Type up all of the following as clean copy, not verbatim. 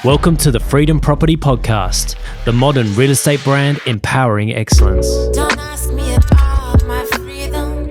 Welcome to the Freedom Property Podcast, the modern real estate brand empowering excellence. Don't ask me about my freedom.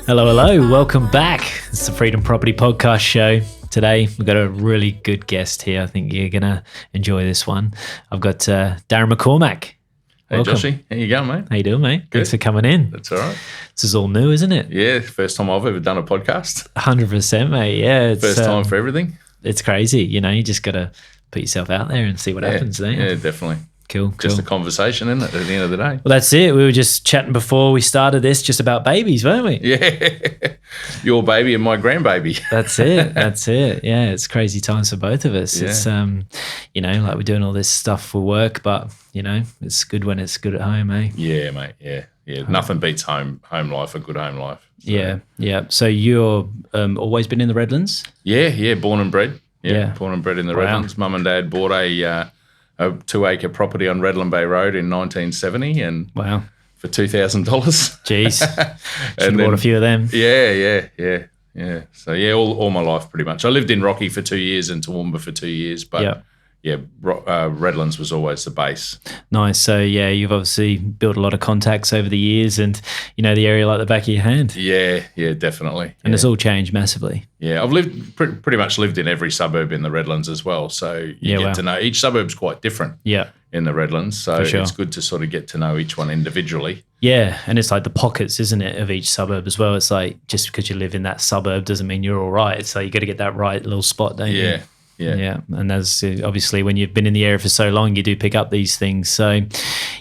Hello. Welcome back. It's the Freedom Property Podcast show. Today, we've got a really good guest here. I think you're going to enjoy this one. I've got Darren McCormack. Hey, Welcome. Joshy. How you going, mate? How you doing, mate? Good. Thanks for coming in. That's all right. This is all new, isn't it? Yeah, first time I've ever done a podcast. 100%, mate. Yeah. It's, First time for everything. It's crazy. You know, you just got to put yourself out there and see what happens there. Yeah, definitely. Cool. Just a conversation, isn't it, at the end of the day? Well, that's it. We were just chatting before we started this just about babies, weren't we? Yeah. Your baby and my grandbaby. That's it. That's it. Yeah, it's crazy times for both of us. Yeah. It's, you know, like we're doing all this stuff for work, but, you know, it's good when it's good at home, eh? Yeah, mate. Yeah. Nothing beats home life, a good home life. So. Yeah. So you're always been in the Redlands? Yeah. Born and bred. Yeah. Born and bred in the Wow. Redlands. Mum and Dad bought a 2-acre property on Redland Bay Road in 1970 and Wow. for $2,000. Jeez. Should have And bought then- a few of them. Yeah. So all my life pretty much. I lived in Rocky for 2 years and Toowoomba for 2 years, but Redlands was always the base. Nice. So, yeah, you've obviously built a lot of contacts over the years and, you know, the area like the back of your hand. Yeah, definitely. And it's all changed massively. Yeah, I've lived pretty much lived in every suburb in the Redlands as well. So you get to know each suburb's quite different. Yeah. In the Redlands, so For sure. it's good to sort of get to know each one individually. Yeah, and it's like the pockets, isn't it, of each suburb as well. It's like just because you live in that suburb doesn't mean you're all right. It's like you got to get that right little spot, don't you? Yeah. And that's obviously when you've been in the area for so long, you do pick up these things. So,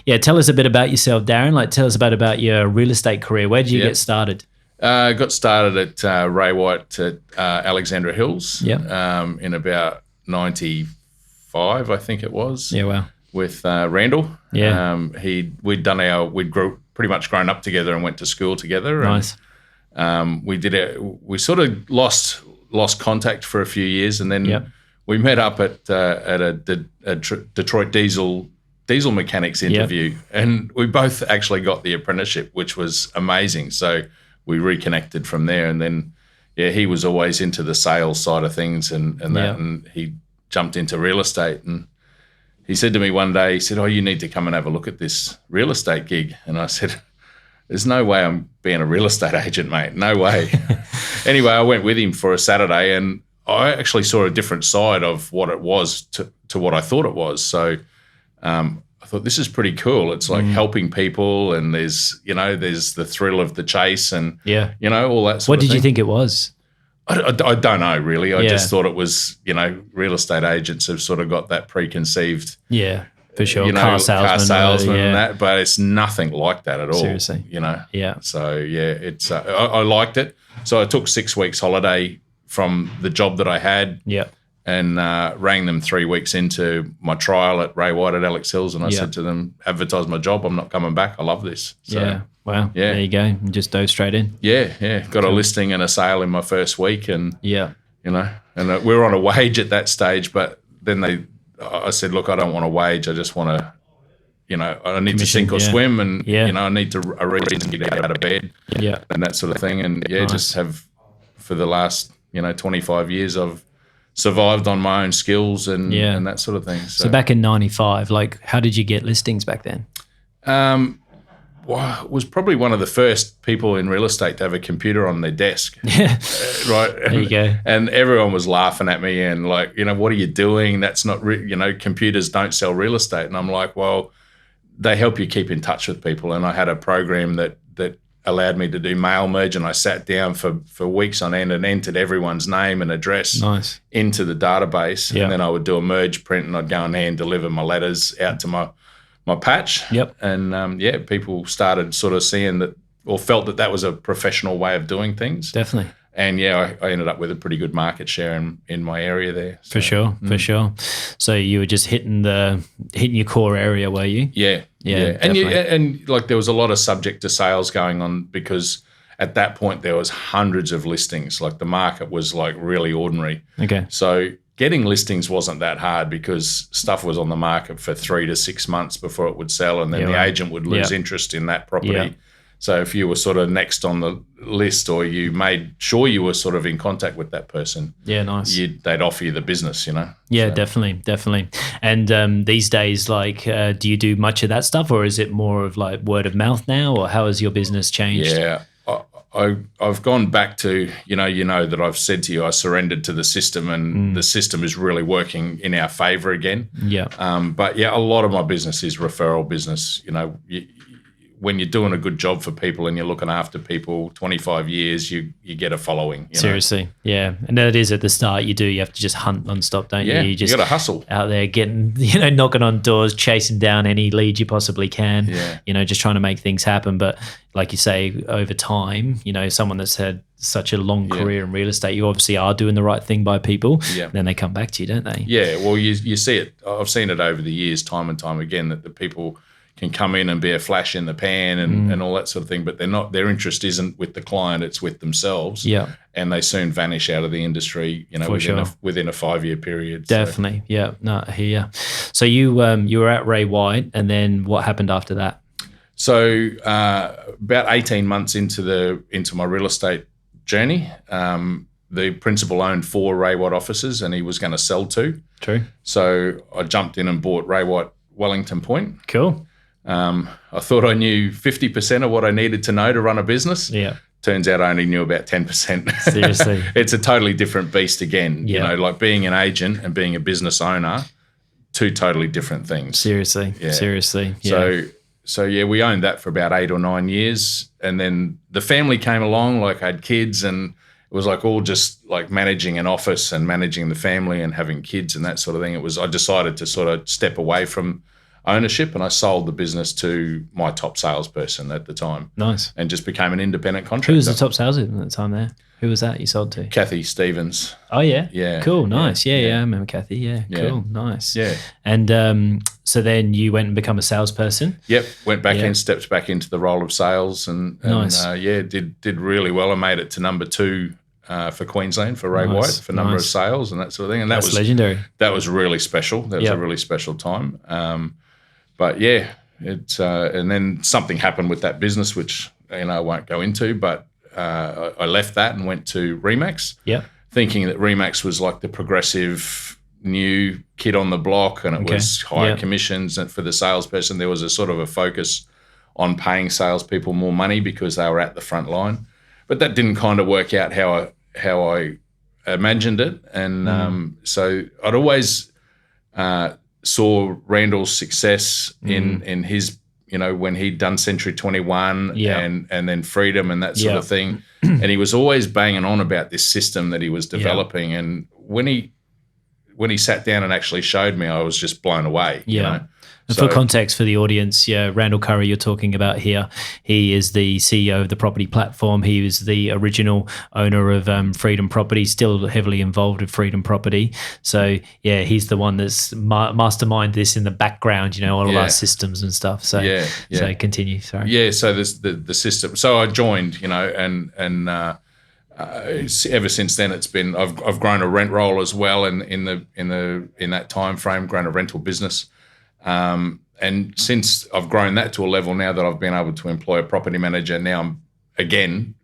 yeah, tell us a bit about yourself, Darren. Like, tell us about your real estate career. Where did you get started? Got started at Ray White at Alexandra Hills. Yeah. In about 95, I think it was. Yeah, wow. With Randall. Yeah. We'd pretty much grown up together and went to school together. Nice. And, we sort of lost contact for a few years, and then we met up at a Detroit diesel mechanics interview, and we both actually got the apprenticeship, which was amazing. So we reconnected from there, and then he was always into the sales side of things and that, and he jumped into real estate. And he said to me one day, he said, "Oh, you need to come and have a look at this real estate gig." And I said, "There's no way I'm being a real estate agent, mate. No way." Anyway, I went with him for a Saturday, and I actually saw a different side of what it was to what I thought it was. So I thought, this is pretty cool. It's like helping people, and there's the thrill of the chase and, all that sort of thing. What did you think it was? I don't know, really. I just thought it was, real estate agents have sort of got that preconceived, Yeah, for sure. Car salesman and that, but it's nothing like that at all. Seriously. Yeah. So, it's I liked it. So I took 6 weeks holiday from the job that I had and rang them 3 weeks into my trial at Ray White at Alex Hills, and I said to them, advertise my job. I'm not coming back. I love this. So, Wow. Yeah. There you go. You just dove straight in. Yeah. Got a listing and a sale in my first week, and and we were on a wage at that stage, but then I said, look, I don't want a wage. I just want to, I need to sink or swim, and I need a reason to get out of bed, and that sort of thing, and just have for the last 25 years I've survived on my own skills and that sort of thing. So back in 95, like, how did you get listings back then? Well, was probably one of the first people in real estate to have a computer on their desk. Yeah. Right. There you go. And everyone was laughing at me and like, what are you doing? That's not, computers don't sell real estate. And I'm like, well, they help you keep in touch with people. And I had a program that allowed me to do mail merge, and I sat down for weeks on end and entered everyone's name and address into the database. Yeah. And then I would do a merge print, and I'd go in there and deliver my letters out to my patch. Yep. And people started sort of seeing that, or felt that was a professional way of doing things. Definitely. And I ended up with a pretty good market share in my area there. So, For sure. So you were just hitting your core area, were you? Yeah. And like there was a lot of subject to sales going on, because at that point there was hundreds of listings. Like the market was like really ordinary. Okay. So getting listings wasn't that hard, because stuff was on the market for 3 to 6 months before it would sell, and then the agent would lose interest in that property. So if you were sort of next on the list, or you made sure you were sort of in contact with that person, nice. They'd offer you the business, Yeah, so. Definitely. And these days, like, do you do much of that stuff, or is it more of like word of mouth now, or how has your business changed? Yeah, I've gone back to, that I've said to you, I surrendered to the system, and the system is really working in our favour again. Yeah. But yeah, a lot of my business is referral business. When you're doing a good job for people and you're looking after people 25 years, you get a following. Seriously, yeah. And that is at the start. You have to just hunt non-stop, don't you? You got to hustle. Out there getting, knocking on doors, chasing down any lead you possibly can, just trying to make things happen. But like you say, over time, someone that's had such a long career in real estate, you obviously are doing the right thing by people. Yeah. Then they come back to you, don't they? Yeah, well, you see it. I've seen it over the years, time and time again, that the people can come in and be a flash in the pan and all that sort of thing, but their interest isn't with the client, it's with themselves. Yeah. And they soon vanish out of the industry, within a 5-year period. Definitely. So. Yeah. No, I hear you. So you were at Ray White, and then what happened after that? So about 18 months into my real estate journey, the principal owned 4 Ray White offices, and he was going to sell 2. True. So I jumped in and bought Ray White Wellington Point. Cool. I thought I knew 50% of what I needed to know to run a business. Yeah. Turns out I only knew about 10%. Seriously. It's a totally different beast again. Yeah. Like being an agent and being a business owner, 2 totally different things. Seriously. Yeah. Seriously. Yeah. So we owned that for about 8 or 9 years. And then the family came along, like I had kids, and it was like all just like managing an office and managing the family and having kids and that sort of thing. I decided to sort of step away from ownership, and I sold the business to my top salesperson at the time. Nice. And just became an independent contractor. Who was the top salesman at the time there? Who was that you sold to? Kathy Stevens. Oh, yeah? Yeah. Cool, nice. Yeah, I remember Kathy. Yeah, cool, nice. Yeah. And so then you went and become a salesperson? Yep, went back in, stepped back into the role of sales, and nice. Did really well. I made it to number 2 for Queensland for Ray White for number of sales and that sort of thing. And that's legendary. That was really special. That was a really special time. But yeah, it's and then something happened with that business, which I won't go into. But I left that and went to Remax. Yeah, thinking that Remax was like the progressive new kid on the block, and it was higher commissions. And for the salesperson, there was a sort of a focus on paying salespeople more money because they were at the front line. But that didn't kind of work out how I imagined it, and so I'd always saw Randall's success in his, when he'd done Century 21 and then Freedom and that sort of thing. And he was always banging on about this system that he was developing. And when he sat down and actually showed me, I was just blown away. And for context for the audience, Randall Curry you're talking about here, he is the CEO of the property platform. He was the original owner of Freedom Property, still heavily involved with Freedom Property. So, he's the one that's masterminded this in the background, all of our systems and stuff. So, so continue, sorry. Yeah, so the system. So I joined, and ever since then it's been I've grown a rent roll as well in that time frame, grown a rental business. And since I've grown that to a level now that I've been able to employ a property manager, now I'm again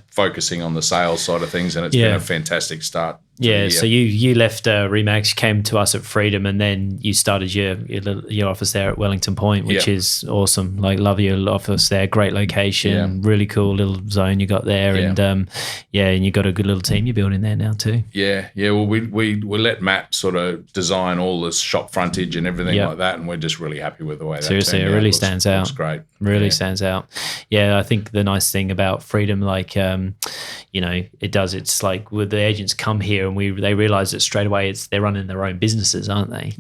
focusing on the sales side of things, and it's been a fantastic start. So you left Remax, came to us at Freedom, and then you started your office there at Wellington Point, which is awesome. Like, love your office there, great location, really cool little zone you got there, and and you got a good little team you're building there now too. Well, we let Matt sort of design all this shop frontage and everything like that, and we're just really happy with the way that seriously it really stands out. It's great. Really stands out. I think the nice thing about Freedom, like it's like with the agents come here and they realize that straight away they're running their own businesses, aren't they?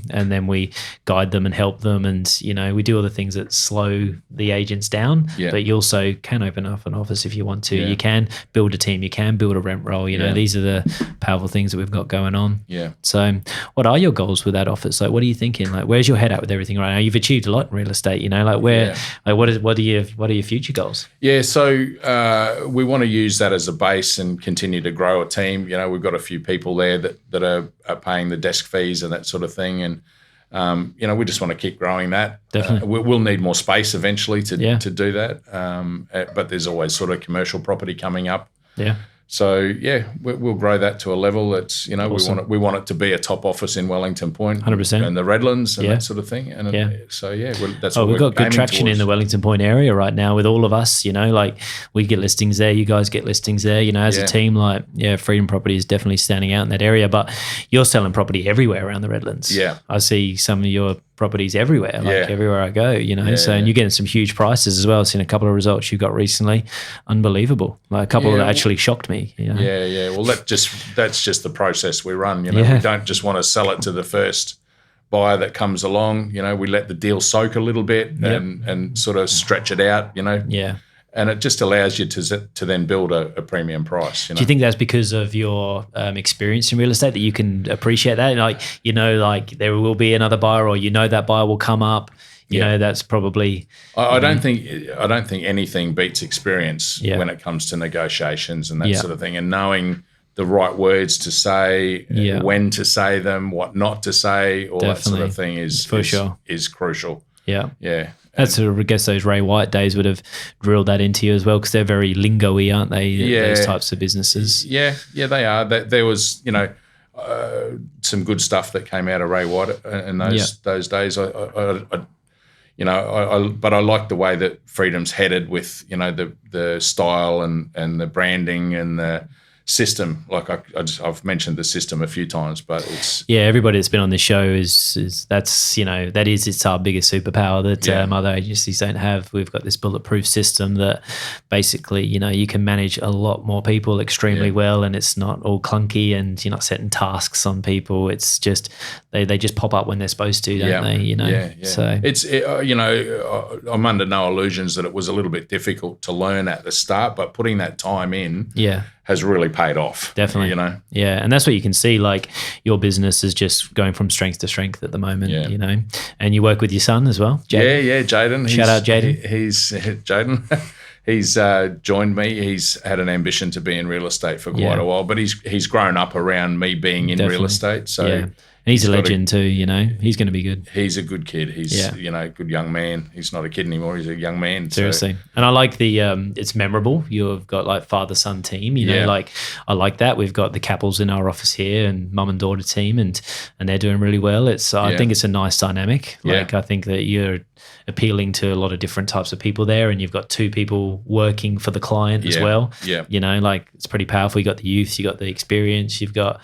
And then we guide them and help them, and we do all the things that slow the agents down, but you also can open up an office if you want to. You can build a team, you can build a rent roll, these are the powerful things that we've got going on. So what are your goals with that office? Like, what are you thinking? Like, where's your head at with everything right now? You've achieved a lot in real estate, like where like what are your future goals? So we want to use that as a base and continue to grow a team. We've got a few people there that are paying the desk fees and that sort of thing, We just want to keep growing that. Definitely. We'll need more space eventually to do that. But there's always sort of commercial property coming up. Yeah. So we'll grow that to a level that's Awesome. we want it to be a top office in Wellington Point, 100%, and the Redlands and that sort of thing. And that's what we've got good traction towards. in the Wellington Point area right now with all of us. Like we get listings there, you guys get listings there. As a team, Freedom Property is definitely standing out in that area. But you're selling property everywhere around the Redlands. Yeah, I see some of your properties everywhere, everywhere I go, and you're getting some huge prices as well. I've seen a couple of results you got recently, unbelievable. Like a couple that actually shocked me. Well, that's just the process we run. We don't just want to sell it to the first buyer that comes along. We let the deal soak a little bit and sort of stretch it out. And it just allows you to then build a premium price. Do you think that's because of your experience in real estate that you can appreciate that? Like there will be another buyer, or that buyer will come up. That's probably. I don't think anything beats experience when it comes to negotiations and that sort of thing, and knowing the right words to say, when to say them, what not to say, all that sort of thing is crucial. Yeah. That's sort of, I guess those Ray White days would have drilled that into you as well, because they're very lingo-y, aren't they? Those types of businesses. Yeah, they are. There was, some good stuff that came out of Ray White in those days. But I like the way that Freedom's headed with, the style and the branding and the system. Like I've mentioned the system a few times, but it's everybody that's been on this show is it's our biggest superpower that other agencies don't have. We've got this bulletproof system that basically you can manage a lot more people extremely well, and it's not all clunky, and you're not setting tasks on people. It's just they just pop up when they're supposed to, don't they? So it's I'm under no illusions that it was a little bit difficult to learn at the start, but putting that time in has really paid off. Definitely. Yeah. And that's what you can see, like your business is just going from strength to strength at the moment, and you work with your son as well, Jaden. Jaden. Shout out Jaden. He's Jaden. He's joined me. He's had an ambition to be in real estate for quite a while, but he's grown up around me being in real estate. So and he's a legend too, He's going to be good. He's a good kid. He's, a good young man. He's not a kid anymore. He's a young man. Seriously. So. And I like the, it's memorable. You've got like father-son team, like I like that. We've got the Capples in our office here and mum and daughter team, and they're doing really well. I think it's a nice dynamic. Like I think that you're appealing to a lot of different types of people there, and you've got two people working for the client as well. Like it's pretty powerful. You got the youth, you got the experience, you've got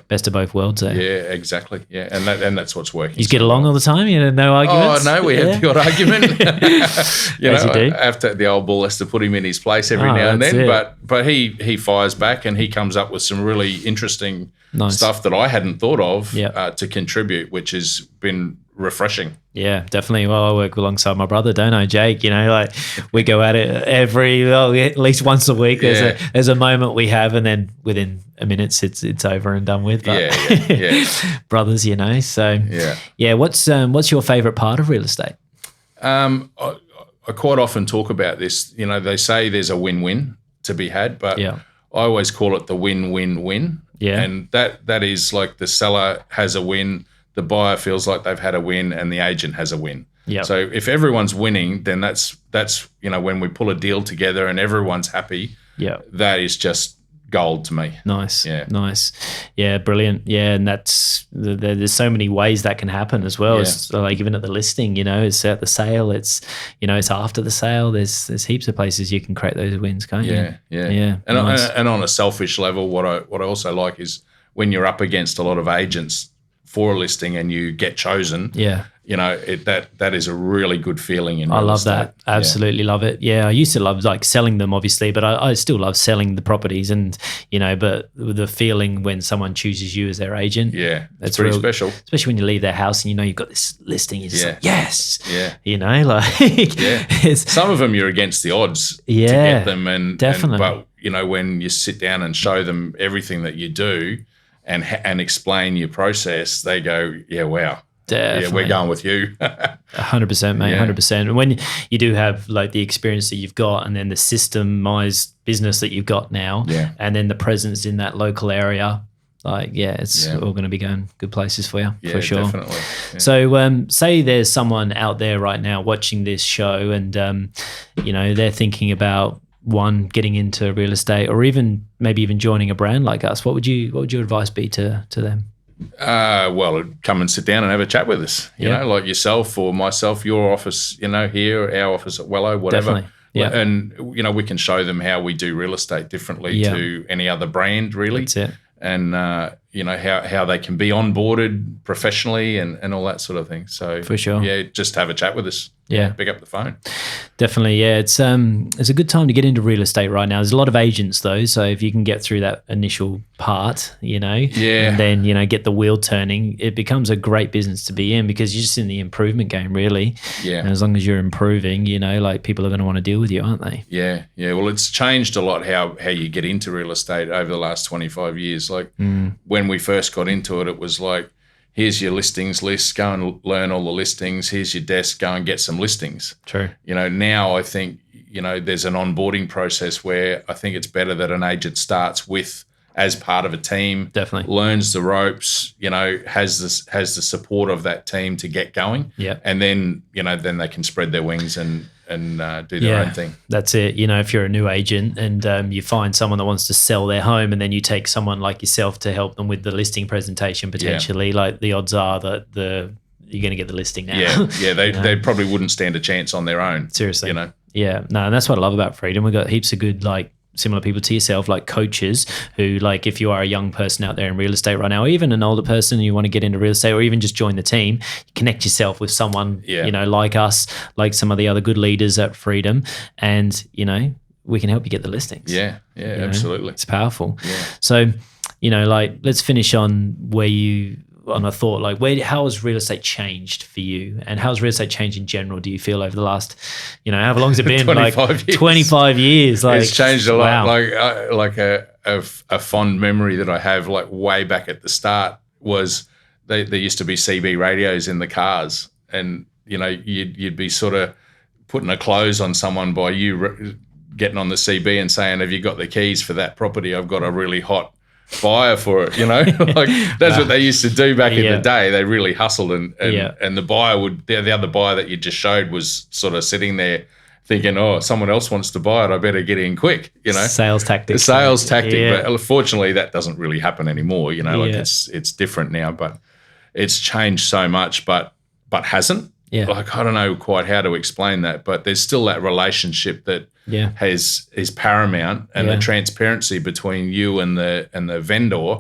best of both worlds there. Yeah, exactly. Yeah, and that's what's working. You get along all the time. No arguments. Oh no, we have the odd argument. As you do. After the old bull has to put him in his place every now and then, but he fires back and he comes up with some really interesting stuff that I hadn't thought of to contribute, which has been refreshing. Yeah, definitely. Well, I work alongside my brother, don't I, Jake? Like we go at it at least once a week. There's a moment we have, and then within a minute it's over and done with. But brothers, So what's your favorite part of real estate? I quite often talk about this. They say there's a win-win to be had, but I always call it the win-win-win. Yeah, and that is like the seller has a win, the buyer feels like they've had a win, and the agent has a win. Yeah. So if everyone's winning, then that's when we pull a deal together and everyone's happy. Yeah. That is just gold to me. Nice. Yeah. Nice. Yeah. Brilliant. Yeah. And there's so many ways that can happen as well. Yeah. It's like even at the listing, it's at the sale, it's after the sale. There's heaps of places you can create those wins, can't you? Yeah. Yeah. And nice. And on a selfish level, what I also like is when you're up against a lot of agents for a listing and you get chosen. Yeah. That is a really good feeling in real estate. I love that. Absolutely love it. Yeah, I used to love like selling them, obviously, but I still love selling the properties, and but the feeling when someone chooses you as their agent. Yeah, it's pretty special. Especially when you leave their house and you've got this listing, you're just like, yes. Yeah. Some of them you're against the odds to get them, and definitely. But when you sit down and show them everything that you do and explain your process, they go, yeah, wow. Definitely. Yeah, we're going with you. 100%, mate, 100%. And when you do have like the experience that you've got, and then the systemized business that you've got now, and then the presence in that local area, like, it's all going to be going good places for you, for sure. Definitely. Yeah. So say there's someone out there right now watching this show and, they're thinking about, one, getting into real estate or maybe even joining a brand like us. What would your advice be to them? Well, come and sit down and have a chat with us, you know, like yourself or myself, your office, here, our office at Wello, whatever. Definitely. Yeah. And, we can show them how we do real estate differently to any other brand, really. That's it. And, how they can be onboarded professionally and all that sort of thing. So, for sure. Yeah, just have a chat with us. Yeah. Pick up the phone. Definitely, yeah. It's a good time to get into real estate right now. There's a lot of agents though, so if you can get through that initial part, and then get the wheel turning, it becomes a great business to be in because you're just in the improvement game, really. Yeah. And as long as you're improving, like people are going to want to deal with you, aren't they? Yeah, yeah. Well, it's changed a lot how you get into real estate over the last 25 years. Like when we first got into it, it was like, here's your listings list, go and learn all the listings. Here's your desk, go and get some listings. True. Now I think, there's an onboarding process where I think it's better that an agent starts as part of a team. Definitely. Learns the ropes, has the support of that team to get going. Yeah. And then, then they can spread their wings and do their own thing. That's it. If you're a new agent and you find someone that wants to sell their home and then you take someone like yourself to help them with the listing presentation potentially, like the odds are that you're going to get the listing now. Yeah, they probably wouldn't stand a chance on their own. Seriously. Yeah, no, and that's what I love about Freedom. We've got heaps of good, like, similar people to yourself, like coaches who, like, if you are a young person out there in real estate right now, or even an older person and you want to get into real estate or even just join the team, connect yourself with someone, like us, like some of the other good leaders at Freedom, and, we can help you get the listings. Yeah, absolutely. It's powerful. Yeah. So, like, let's finish on a thought, like, how has real estate changed for you, and how has real estate changed in general, do you feel, over the last, how long has it been? 25 years. 25 years. Like, it's changed a lot. Like a fond memory that I have, like way back at the start, was there used to be CB radios in the cars, and you'd be sort of putting a close on someone by you getting on the CB and saying, have you got the keys for that property? I've got a really hot buyer for it, like that's what they used to do back in the day. They really hustled and the buyer the other buyer that you just showed was sort of sitting there thinking, oh, someone else wants to buy it, I better get in quick, Sales tactic. The sales tactic. But fortunately that doesn't really happen anymore, like it's different now, but it's changed so much, but hasn't. Yeah. Like, I don't know quite how to explain that, but there's still that relationship that is paramount, and the transparency between you and the vendor.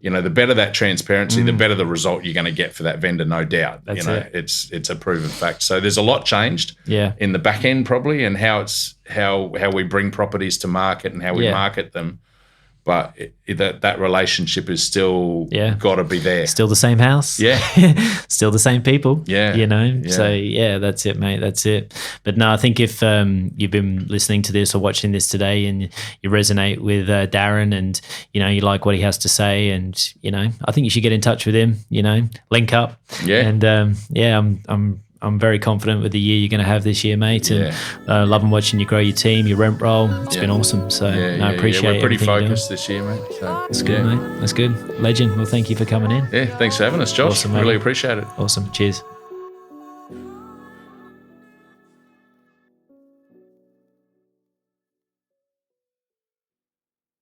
The better that transparency, the better the result you're going to get for that vendor, no doubt. That's it's a proven fact. So there's a lot changed in the back end probably, and how we bring properties to market and how we market them. But that relationship is still got to be there. Still the same house. Yeah. Still the same people. Yeah. So, that's it, mate. That's it. But no, I think if you've been listening to this or watching this today and you resonate with Darren and, you like what he has to say, and, I think you should get in touch with him, link up. Yeah. And, I'm very confident with the year you're going to have this year, mate. And loving watching you grow your team, your rent roll. It's been awesome. So I appreciate it. We're pretty focused this year, mate. So that's good, mate. That's good. Legend. Well, thank you for coming in. Yeah, thanks for having us, Josh. Awesome, mate. Really appreciate it. Awesome. Cheers.